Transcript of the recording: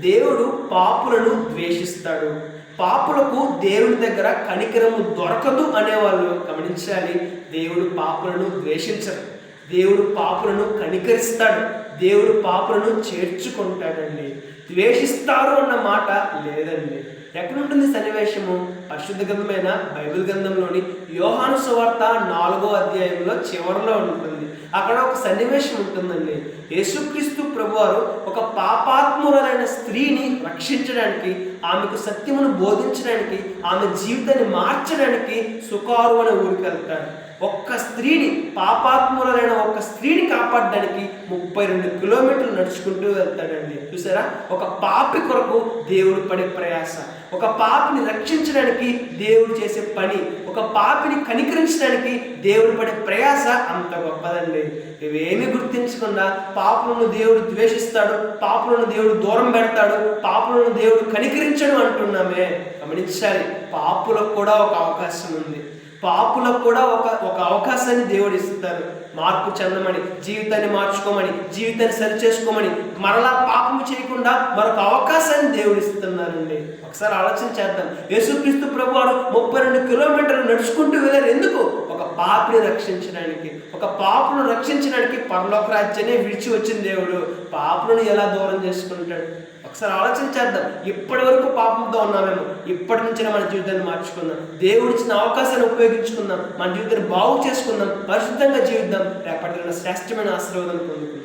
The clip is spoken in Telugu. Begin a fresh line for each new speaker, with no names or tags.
దేవుడు పాపులను ద్వేషిస్తాడు. పాపులకు దేవుని దగ్గర కనికరము దొరకదు అనేవాళ్ళు గమనించాలి. దేవుడు పాపులను ద్వేషించరు, దేవుడు పాపులను కనికరిస్తాడు, దేవుడు పాపులను చేర్చుకుంటాడండి. ద్వేషిస్తారు అన్న మాట లేదండి. ఎక్కడుంటుంది సన్నివేశము? పరిశుద్ధ గ్రంథమైన బైబిల్ గ్రంథంలోని యోహాను సువార్త 4వ అధ్యాయంలో చివరిలో ఉంటుంది. అక్కడ ఒక సన్నివేశం ఉంటుందండి. యేసుక్రీస్తు ప్రభువారు ఒక పాపాత్మురాలైన స్త్రీని రక్షించడానికి, ఆమెకు సత్యమును బోధించడానికి, ఆమె జీవితాన్ని మార్చడానికి సుకారు అనే ఊరికి వెళ్తాడు. ఒక్క స్త్రీని, పాపాత్మురాలైన ఒక్క స్త్రీని కాపాడడానికి 32 కిలోమీటర్లు నడుచుకుంటూ వెళ్తాడండి. చూసారా, ఒక పాపి కొరకు దేవుడు పడే ప్రయాస, ఒక పాపిని రక్షించడానికి దేవుడు చేసే పని, ఒక పాపిని కనికరించడానికి దేవుడు పడే ప్రయాస అంత గొప్పదండి. ఇవేమీ గుర్తించకుండా పాపులను దేవుడు ద్వేషిస్తాడు, పాపులను దేవుడు దూరం పెడతాడు, పాపులను దేవుడు కనికరించడు అంటున్నామే. గమనించాలి, పాపులకు కూడా ఒక అవకాశం ఉంది. పాపులకు కూడా ఒక అవకాశాన్ని దేవుడు ఇస్తారు. మార్పు చెందమని, జీవితాన్ని మార్చుకోమని, జీవితాన్ని సరి చేసుకోమని, మరలా పాపము చేయకుండా మరొక అవకాశాన్ని దేవుడు ఇస్తున్నారండి. ఒకసారి ఆలోచన చేద్దాం. యేసుక్రీస్తు ప్రభువారు 32 కిలోమీటర్లు నడుచుకుంటూ వెళ్ళారు. ఎందుకు? ఒక పాపిని రక్షించడానికి. ఒక పాపును రక్షించడానికి పరలోక రాజ్యాన్ని విడిచి వచ్చిన దేవుడు పాపులను ఎలా దూరం చేసుకుంటాడు? ఒకసారి ఆలోచన చేద్దాం. ఇప్పటి వరకు పాపంతో ఉన్నామేమో, ఇప్పటి నుంచి మన జీవితాన్ని మార్చుకుందాం. దేవుడు ఇచ్చిన అవకాశాన్ని ఉపయోగించుకుందాం, మన జీవితాన్ని బాగు చేసుకుందాం, పరిశుద్ధంగా జీవిద్దాం. రేపటి శ్రేష్టమైన ఆశీర్వాదం పొందుకుందాం.